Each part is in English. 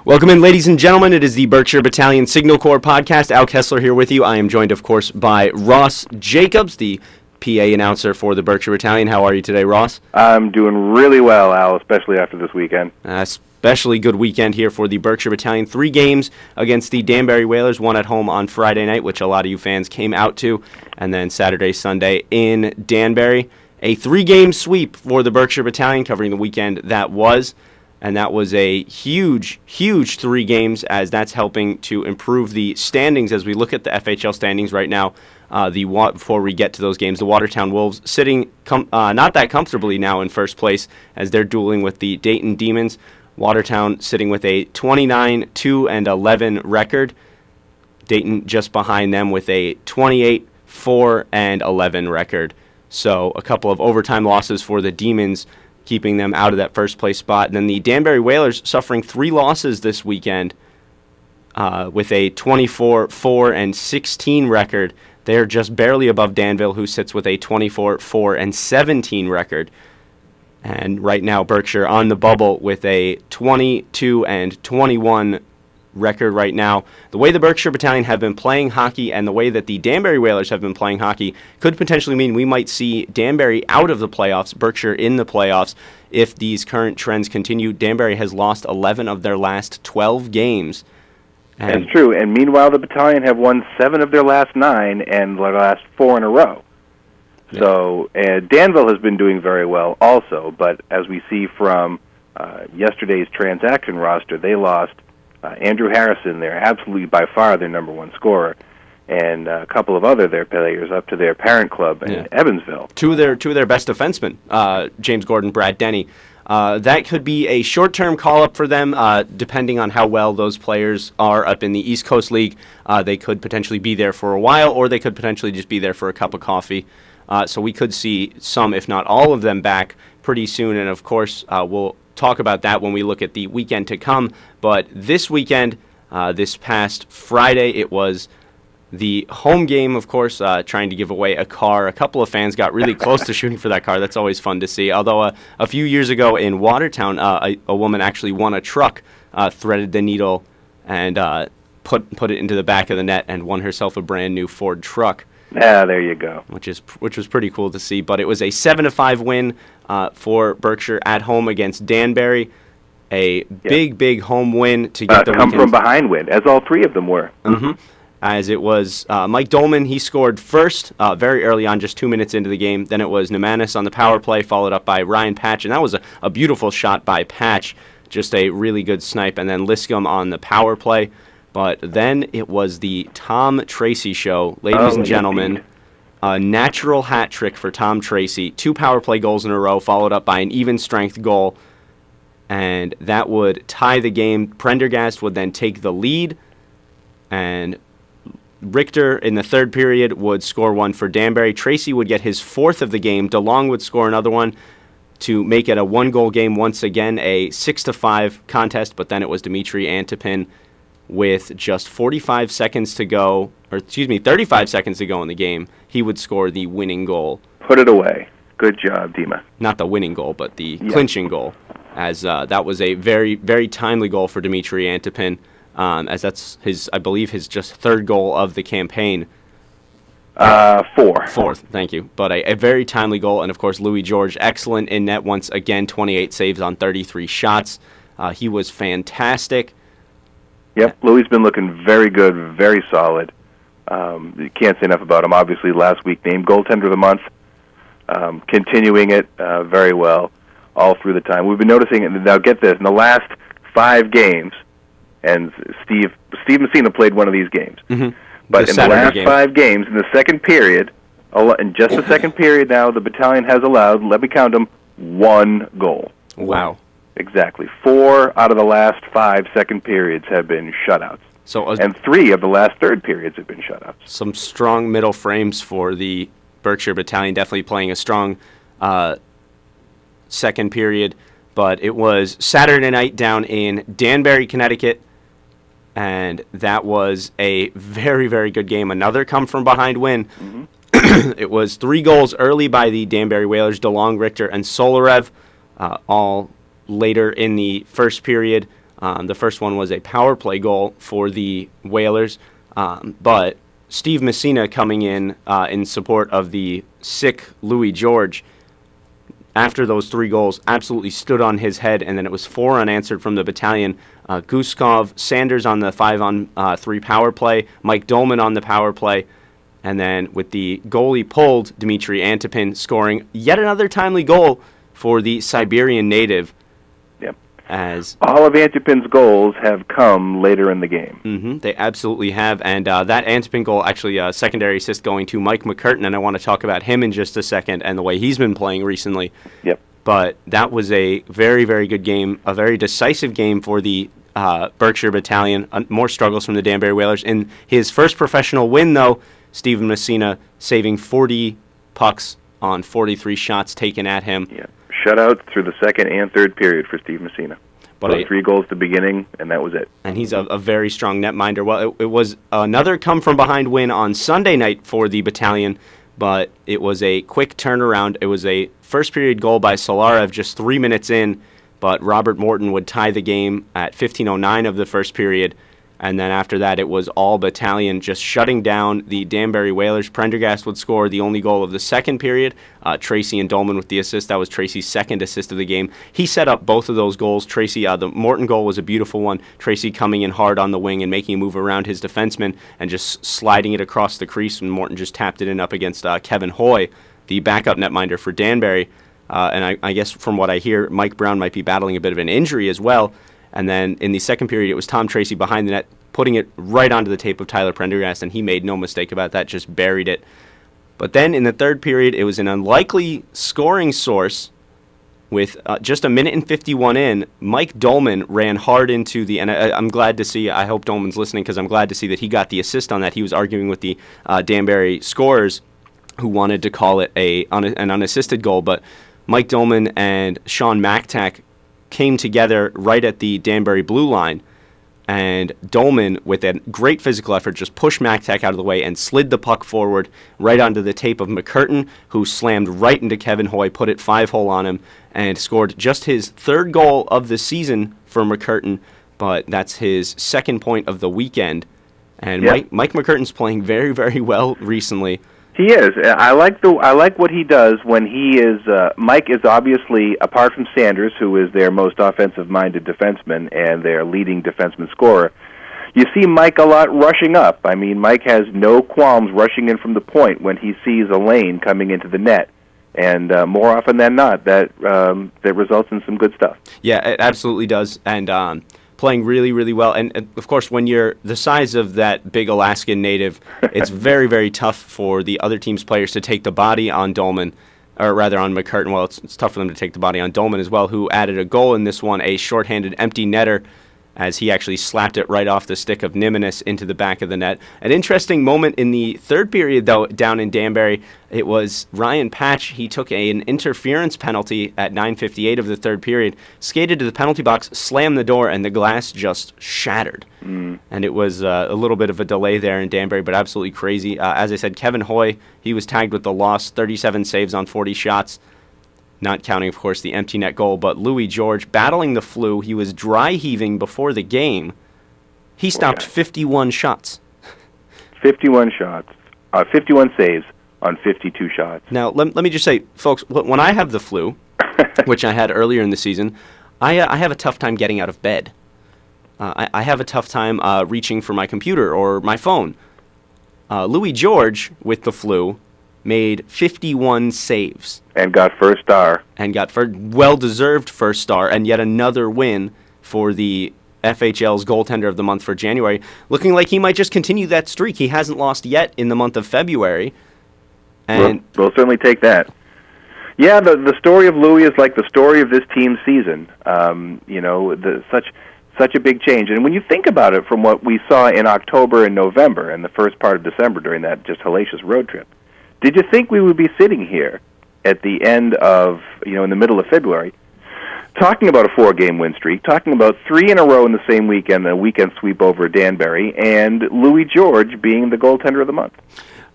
Welcome in, ladies and gentlemen. It is the Berkshire Battalion Signal Corps podcast. Al Kessler here with you. I am joined, of course, by Ross Jacobs, the PA announcer for the Berkshire Battalion. How are you today, Ross? I'm doing really well, Al, especially after this weekend. Especially good weekend here for the Berkshire Battalion. 3 games against the Danbury Whalers, one at home on Friday night, which a lot of you fans came out to, and then Saturday, Sunday in Danbury. A 3-game sweep for the Berkshire Battalion covering the weekend that was. And that was a huge, huge 3 games, as that's helping to improve the standings as we look at the FHL standings right now. Before we get to those games, the Watertown Wolves sitting not that comfortably now in first place as they're dueling with the Dayton Demons. Watertown sitting with a 29-2-11 record. Dayton just behind them with a 28-4-11 record. So a couple of overtime losses for the Demons, keeping them out of that first place spot. And then the Danbury Whalers suffering 3 losses this weekend with a 24-4-16 record. They're just barely above Danville, who sits with a 24-4-17 record. And right now, Berkshire on the bubble with a 22-21 record right now. The way the Berkshire Battalion have been playing hockey and the way that the Danbury Whalers have been playing hockey could potentially mean we might see Danbury out of the playoffs, Berkshire in the playoffs, if these current trends continue. Danbury has lost 11 of their last 12 games. That's true, and meanwhile the Battalion have won 7 of their last 9 and their last 4 in a row. Yeah. So Danville has been doing very well also, but as we see from yesterday's transaction roster, they lost Andrew Harrison, they're absolutely by far their number 1 scorer, and a couple of other their players up to their parent club in Evansville. Two of their best defensemen, James Gordon, Brad Denny. That could be a short-term call-up for them, depending on how well those players are up in the East Coast League. They could potentially be there for a while, or they could potentially just be there for a cup of coffee. So we could see some, if not all of them, back pretty soon, and of course we'll talk about that when we look at the weekend to come. But this weekend, this past Friday, it was the home game, of course, trying to give away a car. A couple of fans got really close to shooting for that car. That's always fun to see. Although a few years ago in Watertown, a woman actually won a truck, threaded the needle, and put it into the back of the net and won herself a brand new Ford truck. Yeah, there you go. Which was pretty cool to see. But it was a 7-5 win for Berkshire at home against Danbury. A big home win to get the come from behind win, as all 3 of them were. Mm-hmm. As it was Mike Dolman, he scored first very early on, just 2 minutes into the game. Then it was Nemanis on the power play, followed up by Ryan Patch, and that was a beautiful shot by Patch, just a really good snipe. And then Liscombe on the power play. But then it was the Tom Tracy show, ladies and gentlemen. Indeed. A natural hat trick for Tom Tracy. 2 power play goals in a row, followed up by an even strength goal. And that would tie the game. Prendergast would then take the lead. And Richter in the third period would score 1 for Danbury. Tracy would get his 4th of the game. DeLong would score another one to make it a 1-goal game once again, a 6-5 contest. But then it was Dimitri Antipin with just 35 seconds to go in the game. He would score the winning goal. Put it away. Good job, Dima. Not the winning goal, but the clinching goal, as that was a very, very timely goal for Dimitri Antipin, as that's I believe his just 3rd goal of the campaign. 4th, thank you. But a very timely goal, and of course Louis George, excellent in net once again, 28 saves on 33 shots. He was fantastic. Yep, Louis' been looking very good, very solid. You can't say enough about him. Obviously, last week named goaltender of the month, continuing it very well all through the time. We've been noticing, and now get this, in the last 5 games, and Steve Messina played one of these games, but in the last 5 games, in the second period, in just the second period now, the Battalion has allowed, let me count them, 1 goal. Wow. Exactly. 4 out of the last 5 second periods have been shutouts. And 3 of the last third periods have been shutouts. Some strong middle frames for the Berkshire Battalion, definitely playing a strong second period. But it was Saturday night down in Danbury, Connecticut, and that was a very, very good game. Another come-from-behind win. Mm-hmm. It was 3 goals early by the Danbury Whalers, DeLong, Richter, and Solarev, all later in the first period. The first one was a power play goal for the Whalers, but Steve Messina coming in support of the sick Louis George, after those 3 goals, absolutely stood on his head, and then it was 4 unanswered from the battalion. Guskov, Sanders on the 5-on-3 power play, Mike Dolman on the power play, and then with the goalie pulled, Dmitry Antipin scoring yet another timely goal for the Siberian native. Yep. As all of Antipin's goals have come later in the game. They absolutely have, and that Antipin goal, actually a secondary assist going to Mike McCurtain, and I want to talk about him in just a second and the way he's been playing recently. Yep. But that was a very, very good game, a very decisive game for the Berkshire Battalion. More struggles from the Danbury Whalers. In his first professional win, though, Stephen Messina saving 40 pucks on 43 shots taken at him. Yeah. Shutouts through the second and third period for Steve Messina. But 3 goals at the beginning, and that was it. And he's a very strong netminder. Well, it was another come-from-behind win on Sunday night for the battalion, but it was a quick turnaround. It was a first-period goal by Solarev just 3 minutes in, but Robert Morton would tie the game at 15:09 of the first period. And then after that, it was all battalion just shutting down the Danbury Whalers. Prendergast would score the only goal of the second period. Tracy and Dolman with the assist. That was Tracy's second assist of the game. He set up both of those goals. Tracy, the Morton goal was a beautiful one. Tracy coming in hard on the wing and making a move around his defenseman and just sliding it across the crease, and Morton just tapped it in up against Kevin Hoy, the backup netminder for Danbury. And I guess from what I hear, Mike Brown might be battling a bit of an injury as well. And then in the second period, it was Tom Tracy behind the net, putting it right onto the tape of Tyler Prendergast, and he made no mistake about that, just buried it. But then in the third period, it was an unlikely scoring source with just a minute and 51 in. Mike Dolman ran hard into the, and I'm glad to see, I hope Dolman's listening, because I'm glad to see that he got the assist on that. He was arguing with the Danbury scorers who wanted to call it an unassisted goal, but Mike Dolman and Sean Mactack came together right at the Danbury blue line, and Dolman, with a great physical effort, just pushed Mactack out of the way and slid the puck forward right onto the tape of McCurtain, who slammed right into Kevin Hoy, put it 5-hole on him, and scored just his 3rd goal of the season for McCurtain, but that's his 2nd point of the weekend. And yep. Mike McCurtain's playing very, very well recently. He is. I like what he does when he is. Mike is obviously, apart from Sanders, who is their most offensive-minded defenseman and their leading defenseman scorer. You see Mike a lot rushing up. I mean, Mike has no qualms rushing in from the point when he sees a lane coming into the net, and more often than not, that results in some good stuff. Yeah, it absolutely does, and playing really, really well. And of course, when you're the size of that big Alaskan native, it's very, very tough for the other team's players to take the body on Dolman, or rather on McCurtain. Well, it's tough for them to take the body on Dolman as well, who added a goal in this one, a shorthanded empty netter, as he actually slapped it right off the stick of Nimenis into the back of the net. An interesting moment in the third period, though, down in Danbury. It was Ryan Patch. He took an interference penalty at 9:58 of the third period, skated to the penalty box, slammed the door, and the glass just shattered. And it was a little bit of a delay there in Danbury, but absolutely crazy. As I said, Kevin Hoy, he was tagged with the loss, 37 saves on 40 shots. Not counting, of course, the empty net goal, but Louis George battling the flu. He was dry heaving before the game. He stopped 51 shots. 51 shots. 51 saves on 52 shots. Now, let me just say, folks, when I have the flu, which I had earlier in the season, I have a tough time getting out of bed. I have a tough time reaching for my computer or my phone. Louis George, with the flu, made 51 saves. And got first star. And got well-deserved first star, and yet another win for the FHL's goaltender of the month for January. Looking like he might just continue that streak. He hasn't lost yet in the month of February. And we'll certainly take that. Yeah, the story of Louis is like the story of this team's season. Such a big change. And when you think about it from what we saw in October and November and the first part of December during that just hellacious road trip, did you think we would be sitting here at the end of, in the middle of February, talking about a 4-game win streak, talking about 3 in a row in the same weekend, a weekend sweep over Danbury, and Louis George being the goaltender of the month?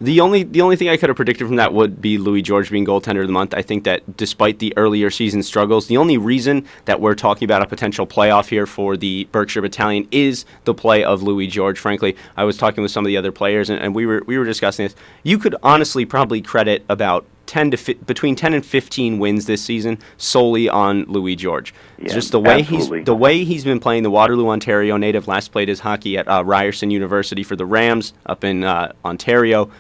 The only thing I could have predicted from that would be Louis George being goaltender of the month. I think that despite the earlier season struggles, the only reason that we're talking about a potential playoff here for the Berkshire Battalion is the play of Louis George. Frankly, I was talking with some of the other players, and we were discussing this. You could honestly probably credit about between 10 and 15 wins this season solely on Louis George. Yeah, just the way absolutely. he's been playing. The Waterloo, Ontario native, last played his hockey at Ryerson University for the Rams up in Ontario.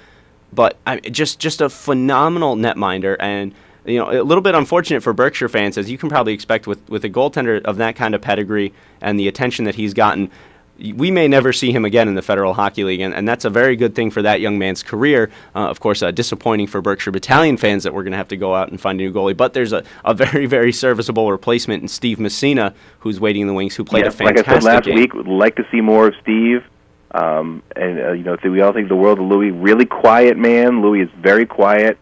But just a phenomenal netminder, and a little bit unfortunate for Berkshire fans, as you can probably expect with a goaltender of that kind of pedigree and the attention that he's gotten. We may never see him again in the Federal Hockey League, and that's a very good thing for that young man's career. Of course, disappointing for Berkshire Battalion fans that we're going to have to go out and find a new goalie, but there's a very, very serviceable replacement in Steve Messina, who's waiting in the wings, who played a fantastic like I said last game. week, would like to see more of Steve. We all think the world of Louis. Really quiet man. Louis is very quiet.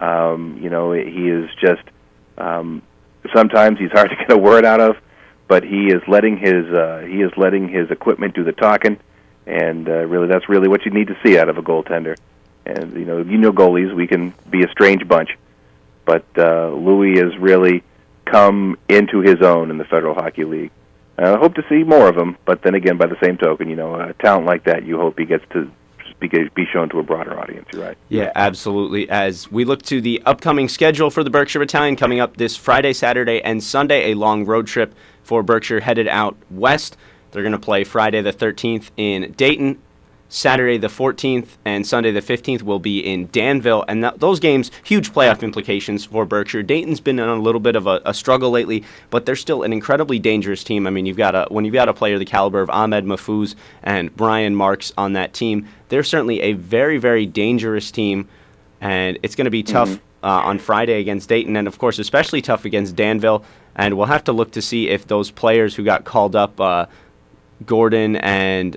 He is just sometimes he's hard to get a word out of, but he is letting his equipment do the talking, and really that's really what you need to see out of a goaltender. And goalies, we can be a strange bunch, but Louis has really come into his own in the Federal Hockey League. I hope to see more of him, but then again, by the same token, a talent like that, you hope he gets to be shown to a broader audience. You're right. Yeah, absolutely. As we look to the upcoming schedule for the Berkshire Battalion coming up this Friday, Saturday, and Sunday, a long road trip for Berkshire headed out west. They're going to play Friday the 13th in Dayton. Saturday the 14th and Sunday the 15th will be in Danville, and those games, huge playoff implications for Berkshire. Dayton's been on a little bit of a struggle lately, but they're still an incredibly dangerous team. I mean, when you've got a player the caliber of Ahmed Mahfouz and Brian Marks on that team, they're certainly a very, very dangerous team, and it's going to be tough on Friday against Dayton, and of course especially tough against Danville, and we'll have to look to see if those players who got called up, Gordon and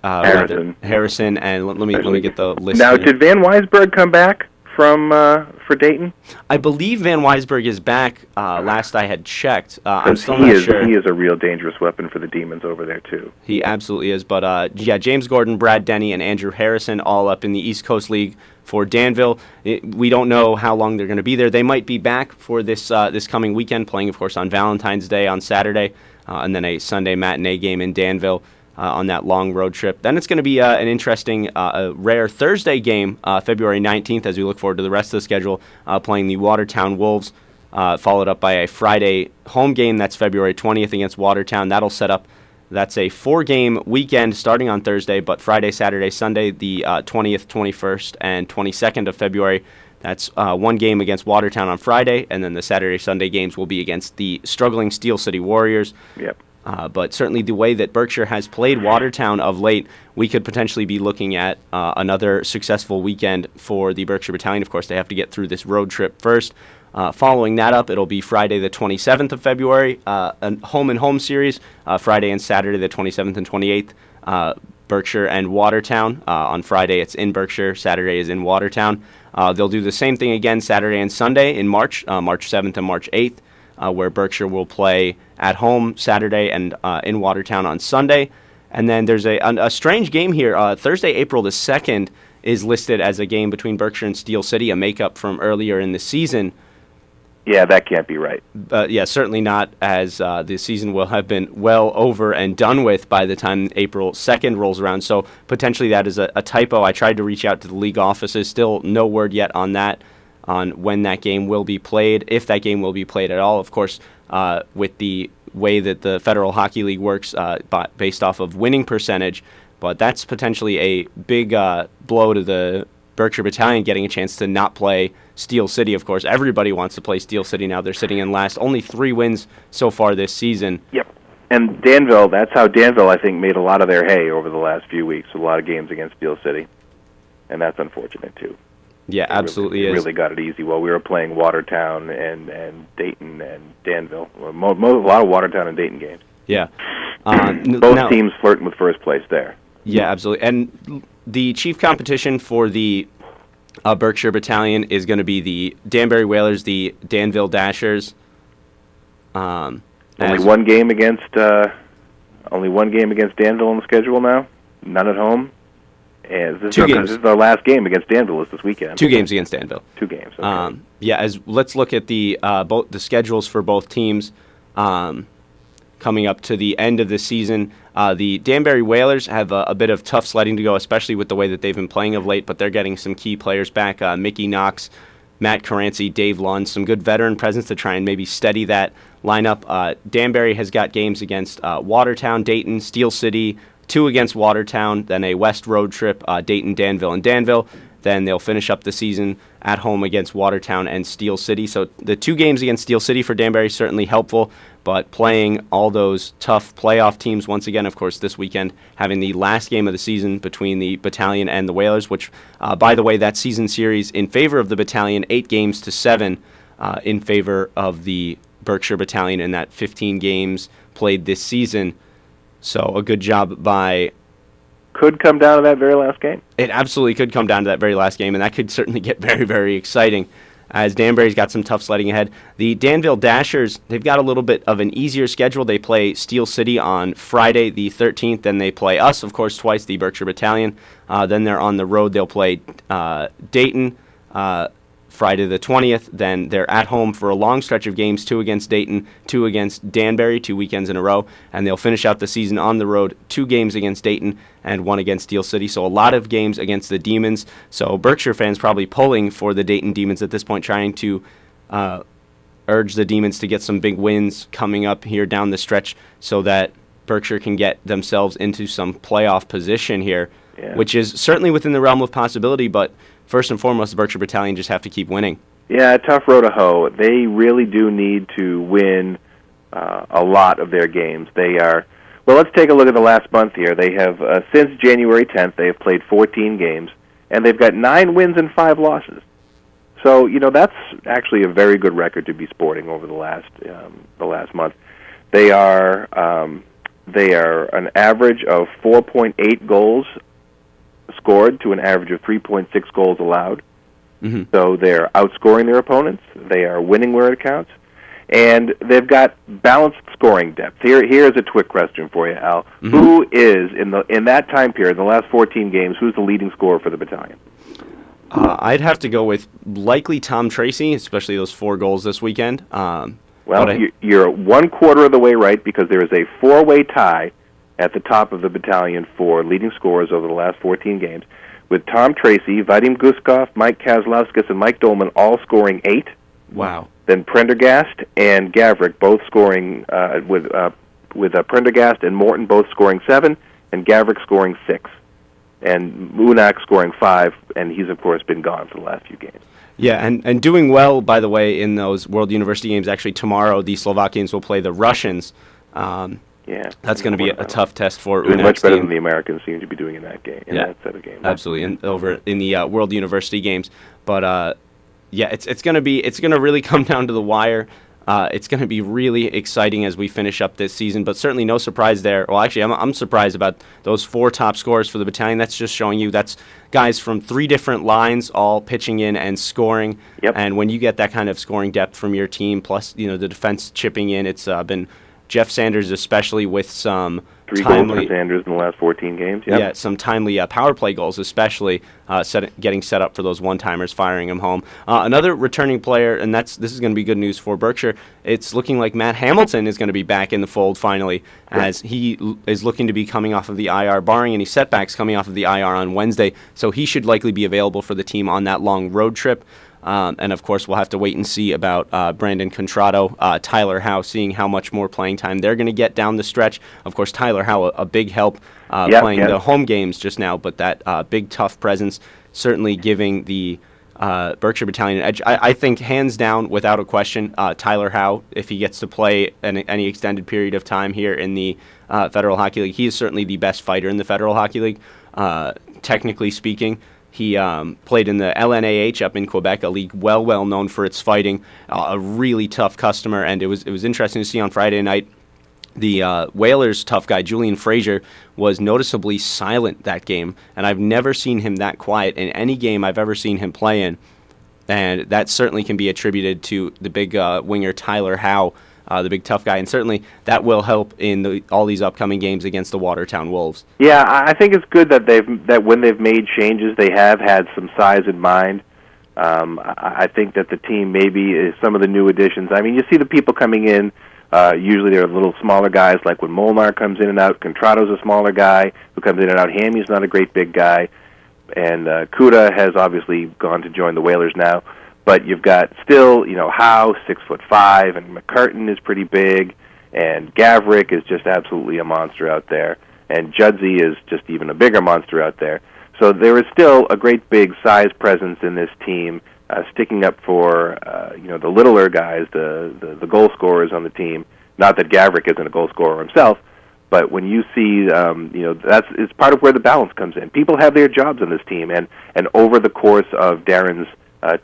Harrison, and let me get the list. Now, here. Did Van Weisberg come back for Dayton? I believe Van Weisberg is back. Last I had checked, I'm still not sure. He is a real dangerous weapon for the Demons over there too. He absolutely is. But James Gordon, Brad Denny, and Andrew Harrison all up in the East Coast League for Danville. We don't know how long they're going to be there. They might be back for this coming weekend, playing of course on Valentine's Day on Saturday, and then a Sunday matinee game in Danville. On that long road trip. Then it's going to be an interesting, rare Thursday game, February 19th, as we look forward to the rest of the schedule, playing the Watertown Wolves, followed up by a Friday home game. That's February 20th against Watertown. That's a 4-game weekend starting on Thursday, but Friday, Saturday, Sunday, the 20th, 21st, and 22nd of February. That's one game against Watertown on Friday, and then the Saturday, Sunday games will be against the struggling Steel City Warriors. Yep. But certainly the way that Berkshire has played Watertown of late, we could potentially be looking at another successful weekend for the Berkshire Battalion. Of course, they have to get through this road trip first. Following that up, it'll be Friday the 27th of February, a home-and-home series, Friday and Saturday the 27th and 28th, Berkshire and Watertown. On Friday, it's in Berkshire. Saturday is in Watertown. They'll do the same thing again Saturday and Sunday in March 7th and March 8th. Where Berkshire will play at home Saturday and in Watertown on Sunday. And then there's a strange game here. Thursday, April the 2nd is listed as a game between Berkshire and Steel City, a makeup from earlier in the season. Yeah, that can't be right. Yeah, certainly not, as the season will have been well over and done with by the time April 2nd rolls around. So potentially that is a typo. I tried to reach out to the league offices. Still no word yet on that, on when that game will be played, if that game will be played at all. Of course, with the way that the Federal Hockey League works based off of winning percentage, but that's potentially a big blow to the Berkshire Battalion getting a chance to not play Steel City. Of course, everybody wants to play Steel City now. They're sitting in last. Only 3 wins so far this season. Yep. And Danville, that's how Danville, I think, made a lot of their hay over the last few weeks, with a lot of games against Steel City. And that's unfortunate, too. Yeah, absolutely is. Really got it easy. Well, we were playing Watertown and Dayton and Danville. A lot of Watertown and Dayton games. Yeah. Both teams flirting with first place there. Yeah, absolutely. And the chief competition for the Berkshire Battalion is going to be the Danbury Whalers, the Danville Dashers. Only one game against Danville on the schedule now. None at home. And this Two games. This is our last game against Danville this weekend. 2 games against Danville. 2 games. Okay. Let's look at the schedules for both teams coming up to the end of the season. The Danbury Whalers have a bit of tough sledding to go, especially with the way that they've been playing of late, but they're getting some key players back. Mickey Knox, Matt Caranci, Dave Lund, some good veteran presence to try and maybe steady that lineup. Danbury has got games against Watertown, Dayton, Steel City, 2 against Watertown, then a West road trip, Dayton, Danville, and Danville. Then they'll finish up the season at home against Watertown and Steel City. So the 2 games against Steel City for Danbury certainly helpful, but playing all those tough playoff teams once again, of course, this weekend, having the last game of the season between the Battalion and the Whalers, which, by the way, that season series in favor of the Battalion, 8-7 in favor of the Berkshire Battalion in that 15 games played this season. So a good job by... Could come down to that very last game. It absolutely could come down to that very last game, and that could certainly get very, very exciting as Danbury's got some tough sledding ahead. The Danville Dashers, they've got a little bit of an easier schedule. They play Steel City on Friday the 13th, then they play us, of course, twice, the Berkshire Battalion. Then they're on the road. They'll play Dayton Friday the 20th. Then they're at home for a long stretch of games, 2 against Dayton, 2 against Danbury, 2 weekends in a row. And they'll finish out the season on the road, 2 games against Dayton and 1 against Steel City. So a lot of games against the Demons. So Berkshire fans probably pulling for the Dayton Demons at this point, trying to urge the Demons to get some big wins coming up here down the stretch so that Berkshire can get themselves into some playoff position here, which is certainly within the realm of possibility, but first and foremost, the Berkshire Battalion just have to keep winning. Yeah, a tough road to hoe. They really do need to win a lot of their games. They are, well, let's take a look at the last month here. They have, since January 10th, they have played 14 games, and they've got 9 wins and 5 losses. So, you know, that's actually a very good record to be sporting over the last month. They are an average of 4.8 goals scored to an average of 3.6 goals allowed. Mm-hmm. So they're outscoring their opponents. They are winning where it counts. And they've got balanced scoring depth. Here's a quick question for you, Al. Mm-hmm. Who is, in that time period, in the last 14 games, who's the leading scorer for the battalion? I'd have to go with likely Tom Tracy, especially those 4 goals this weekend. You're 1/4 of the way right, because there is a 4-way tie at the top of the battalion for leading scorers over the last 14 games, with Tom Tracy, Vadim Guskov, Mike Kazlauskas, and Mike Dolman all scoring 8. Wow. Then Prendergast and Gavrik both scoring, with Prendergast and Morton both scoring 7, and Gavrik scoring 6. And Munak scoring 5, and he's, of course, been gone for the last few games. Yeah, and doing well, by the way, in those World University games. Actually, tomorrow the Slovakians will play the Russians. That's going to be a tough test for Unak's much better team. than the Americans seem to be doing in that game, that set of games. Absolutely, over in the World University games. But it's going to really come down to the wire. It's going to be really exciting as we finish up this season, but certainly no surprise there. Well, actually, I'm surprised about those 4 top scorers for the battalion. That's just showing you that's guys from 3 different lines all pitching in and scoring. Yep. And when you get that kind of scoring depth from your team, plus the defense chipping in, it's been Jeff Sanders especially with some 3 goals for Sanders in the last 14 games. Yep. Yeah, some timely power play goals, especially getting set up for those one-timers, firing them home. Another returning player, and this is going to be good news for Berkshire. It's looking like Matt Hamilton is going to be back in the fold finally, as he is looking to be coming off of the IR, barring any setbacks coming off of the IR on Wednesday. So he should likely be available for the team on that long road trip. And, of course, we'll have to wait and see about Brandon Contrado, Tyler Howe, seeing how much more playing time they're going to get down the stretch. Of course, Tyler Howe, a big help playing the home games just now, but that big, tough presence certainly giving the Berkshire Battalion an edge. I think, hands down, without a question, Tyler Howe, if he gets to play any extended period of time here in the Federal Hockey League, he is certainly the best fighter in the Federal Hockey League, technically speaking. He played in the LNAH up in Quebec, a league well known for its fighting, a really tough customer, and it was interesting to see on Friday night the Whalers' tough guy, Julian Frazier, was noticeably silent that game, and I've never seen him that quiet in any game I've ever seen him play in, and that certainly can be attributed to the big winger Tyler Howe the big tough guy, and certainly that will help in all these upcoming games against the Watertown Wolves. Yeah, I think it's good that when they've made changes, they have had some size in mind. I think that the team maybe is some of the new additions. I mean, you see the people coming in. Usually they're little smaller guys, like when Molnar comes in and out. Contrado's a smaller guy who comes in and out. Hammy's not a great big guy. And Kuda has obviously gone to join the Whalers now. But you've got still, Howe, 6'5", and McCartan is pretty big, and Gavrik is just absolutely a monster out there, and Judzy is just even a bigger monster out there. So there is still a great big size presence in this team, sticking up for the littler guys, the goal scorers on the team. Not that Gavrik isn't a goal scorer himself, but when you see, it's part of where the balance comes in. People have their jobs on this team, and over the course of Darren's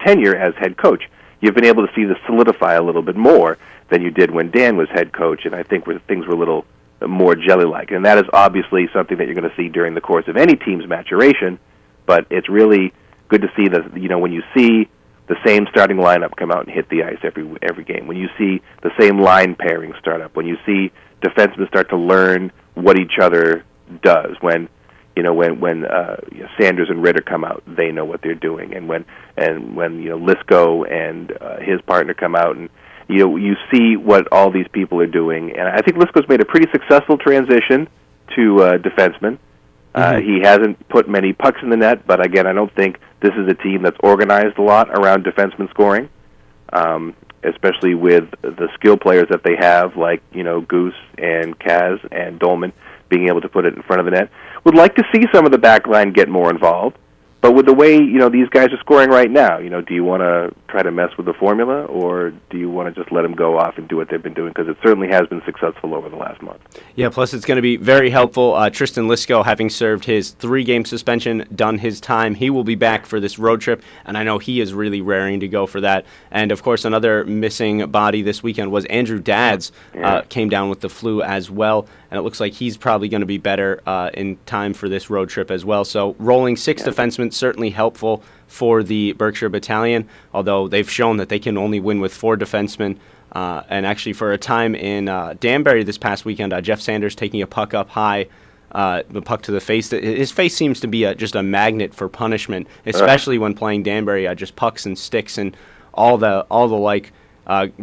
tenure as head coach, you've been able to see this solidify a little bit more than you did when Dan was head coach, and I think things were a little more jelly-like. And that is obviously something that you're going to see during the course of any team's maturation, but it's really good to see that, when you see the same starting lineup come out and hit the ice every game, when you see the same line pairing start up, when you see defensemen start to learn what each other does, when Sanders and Ritter come out, they know what they're doing, and when Lisko and his partner come out, and you see what all these people are doing, and I think Lisko's made a pretty successful transition to defenseman. He hasn't put many pucks in the net, but again, I don't think this is a team that's organized a lot around defenseman scoring, especially with the skill players that they have, like Goose and Kaz and Dolman being able to put it in front of the net. Would like to see some of the back line get more involved, but with the way these guys are scoring right now, do you want to try to mess with the formula, or do you want to just let them go off and do what they've been doing? Because it certainly has been successful over the last month. Yeah, plus it's going to be very helpful. Tristan Lisko, having served his 3-game suspension, done his time, he will be back for this road trip, and I know he is really raring to go for that. And, of course, another missing body this weekend was Andrew Dads, came down with the flu as well, and it looks like he's probably going to be better in time for this road trip as well. So rolling 6 defensemen, certainly helpful for the Berkshire Battalion, although they've shown that they can only win with 4 defensemen. And actually, for a time in Danbury this past weekend, Jeff Sanders taking a puck up high, the puck to the face. His face seems to be just a magnet for punishment, especially when playing Danbury. Just pucks and sticks and all the like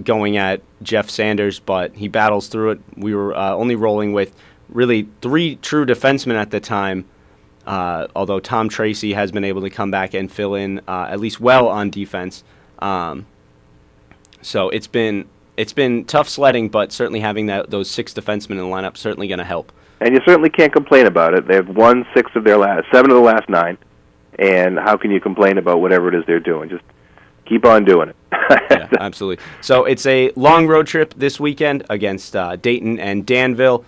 going at Jeff Sanders, but he battles through it. We were only rolling with really 3 true defensemen at the time, although Tom Tracy has been able to come back and fill in at least well on defense. So it's been tough sledding, but certainly having those 6 defensemen in the lineup certainly going to help. And you certainly can't complain about it. They've won 7 of the last 9, and how can you complain about whatever it is they're doing? Just keep on doing it. Yeah, absolutely. So it's a long road trip this weekend against Dayton and Danville.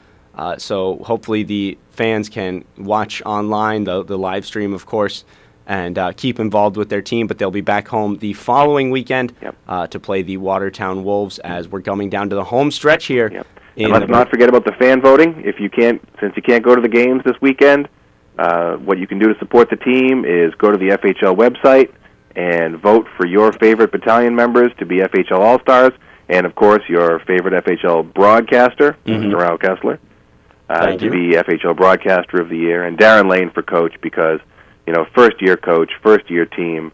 So hopefully the fans can watch online, the live stream, of course, and keep involved with their team. But they'll be back home the following weekend to play the Watertown Wolves as we're coming down to the home stretch here. Yep. And let's not forget about the fan voting. Since you can't go to the games this weekend, what you can do to support the team is go to the FHL website and vote for your favorite battalion members to be FHL All-Stars, and, of course, your favorite FHL broadcaster, Mr. Raul Kessler, to be FHL Broadcaster of the Year, and Darren Lane for coach because, first-year coach, first-year team,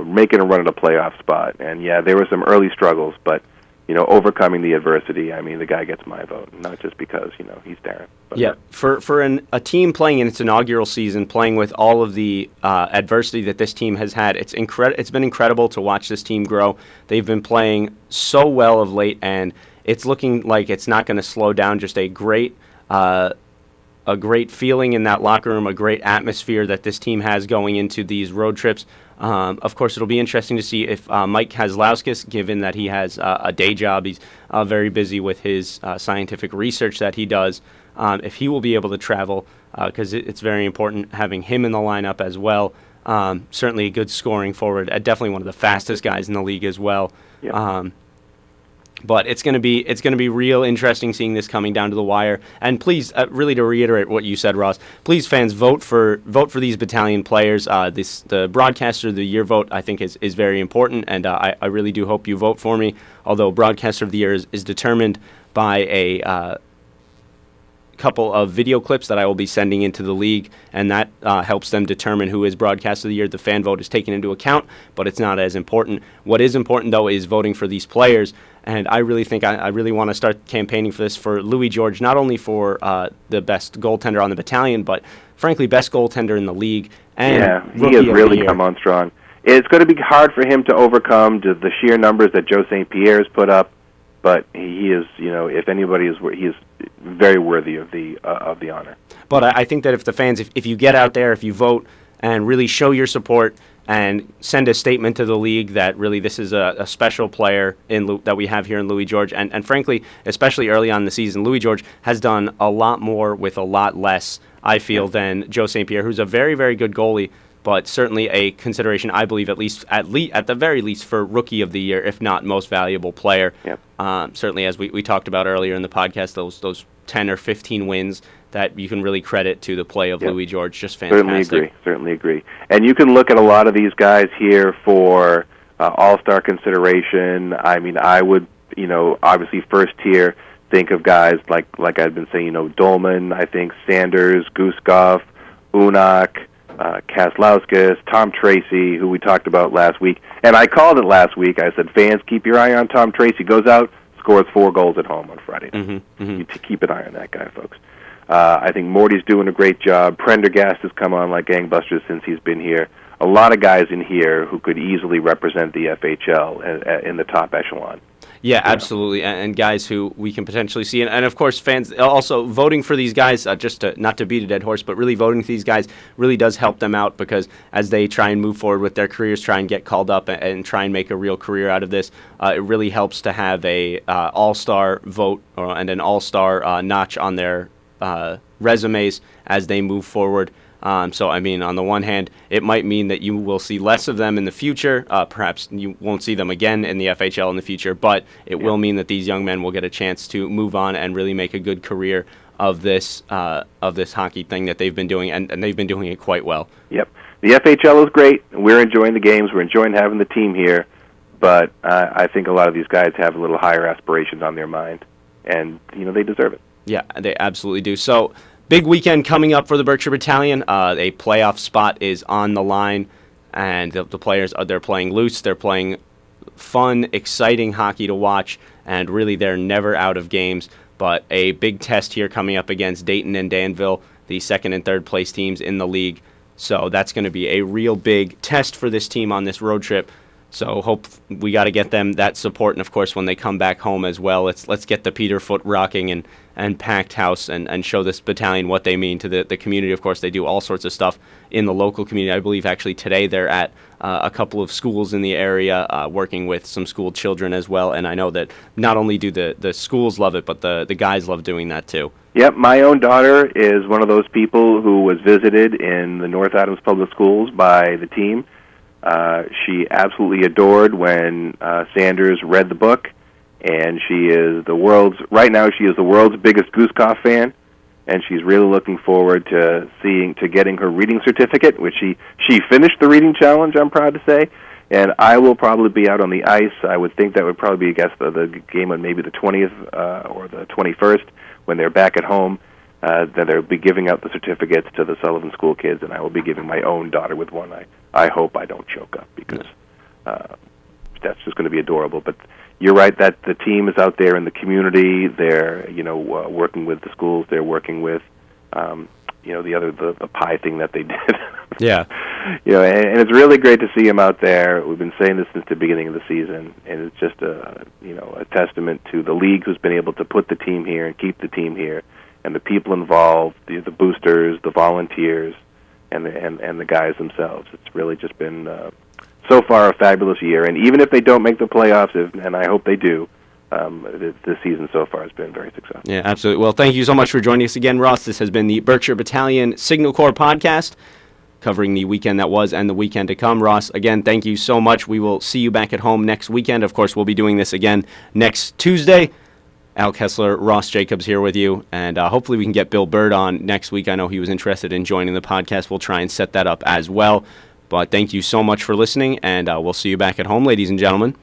making a run at a playoff spot. And, yeah, there were some early struggles, but, overcoming the adversity, the guy gets my vote, not just because, he's Darren. But yeah, for a team playing in its inaugural season, playing with all of the adversity that this team has had, it's been incredible to watch this team grow. They've been playing so well of late, and it's looking like it's not going to slow down. Just a great feeling in that locker room, a great atmosphere that this team has going into these road trips. Of course, it'll be interesting to see if Mike Haslauskis, given that he has a day job, he's very busy with his scientific research that he does, if he will be able to travel, because it's very important having him in the lineup as well. Certainly a good scoring forward, definitely one of the fastest guys in the league as well. Yep. But it's going to be real interesting seeing this coming down to the wire. And please, really to reiterate what you said, Ross, please, fans, vote for these battalion players. The Broadcaster of the Year vote, I think, is very important, and I really do hope you vote for me. Although Broadcaster of the Year is determined by a couple of video clips that I will be sending into the league, and that helps them determine who is Broadcaster of the Year. The fan vote is taken into account, but it's not as important. What is important, though, is voting for these players. And I really think I really want to start campaigning for this for Louis George, not only for the best goaltender on the battalion, but frankly, best goaltender in the league. And he has really come on strong. It's going to be hard for him to overcome the sheer numbers that Joe St. Pierre has put up, but he is, if anybody is, he is very worthy of the honor. But I think that if the fans, if you get out there, if you vote and really show your support, and send a statement to the league that really this is a special player that we have here in Louis George. And frankly, especially early on in the season, Louis George has done a lot more with a lot less, I feel, than Joe St. Pierre, who's a very, very good goalie, but certainly a consideration, I believe, at the very least, for Rookie of the Year, if not most valuable player. Yep. Certainly, as we talked about earlier in the podcast, those 10 or 15 wins that you can really credit to the play of Louis George. Just fantastic. Certainly agree. And you can look at a lot of these guys here for all-star consideration. I mean, I would, obviously first tier, think of guys like I've been saying, Dolman, I think Sanders, Guskov, Unak, Kaslauskas, Tom Tracy, who we talked about last week. And I called it last week. I said, fans, keep your eye on Tom Tracy. Goes out, scores 4 goals at home on Friday night. You keep an eye on that guy, folks. I think Morty's doing a great job. Prendergast has come on like gangbusters since he's been here. A lot of guys in here who could easily represent the FHL in the top echelon. Yeah, absolutely, and guys who we can potentially see. And of course, fans also voting for these guys, not to beat a dead horse, but really voting for these guys really does help them out, because as they try and move forward with their careers, try and get called up and try and make a real career out of this, it really helps to have a all-star vote and an all-star notch on their resumes as they move forward. So, I mean, on the one hand, it might mean that you will see less of them in the future. Perhaps you won't see them again in the FHL in the future, but it will mean that these young men will get a chance to move on and really make a good career of this hockey thing that they've been doing, and they've been doing it quite well. Yep. The FHL is great. We're enjoying the games. We're enjoying having the team here, but I think a lot of these guys have a little higher aspirations on their mind, and, they deserve it. Yeah, they absolutely do. So, big weekend coming up for the Berkshire Battalion. A playoff spot is on the line, and the players they're playing loose. They're playing fun, exciting hockey to watch, and really they're never out of games. But a big test here coming up against Dayton and Danville, the second and third place teams in the league. So that's going to be a real big test for this team on this road trip. So hope we got to get them that support, and of course when they come back home as well, let's get the Peter foot rocking and packed house and show this battalion what they mean to the community. Of course, they do all sorts of stuff in the local community. I believe actually today they're at a couple of schools in the area working with some school children as well, and I know that not only do the schools love it, but the guys love doing that too. Yep, my own daughter is one of those people who was visited in the North Adams Public Schools by the team. She absolutely adored when Sanders read the book, and she is the world's biggest Guskov fan, and she's really looking forward to getting her reading certificate, which she finished the reading challenge, I'm proud to say, and I will probably be out on the ice. I would think that would probably be, the game on maybe the 20th or the 21st when they're back at home. Then they'll be giving out the certificates to the Sullivan School kids, and I will be giving my own daughter with one. I hope I don't choke up, because that's just going to be adorable. But you're right that the team is out there in the community. They're working with the schools. They're working with the pie thing that they did. Yeah. And it's really great to see them out there. We've been saying this since the beginning of the season, and it's just a testament to the league who's been able to put the team here and keep the team here, and the people involved, the boosters, the volunteers, and the guys themselves. It's really just been so far a fabulous year. And even if they don't make the playoffs, and I hope they do, this season so far has been very successful. Yeah, absolutely. Well, thank you so much for joining us again, Ross. This has been the Berkshire Battalion Signal Corps podcast. covering the weekend that was and the weekend to come. Ross, again, thank you so much. We will see you back at home next weekend. Of course, we'll be doing this again next Tuesday. Al Kessler, Ross Jacobs here with you, and hopefully we can get Bill Bird on next week. I know he was interested in joining the podcast. We'll try and set that up as well. But thank you so much for listening, and we'll see you back at home, ladies and gentlemen.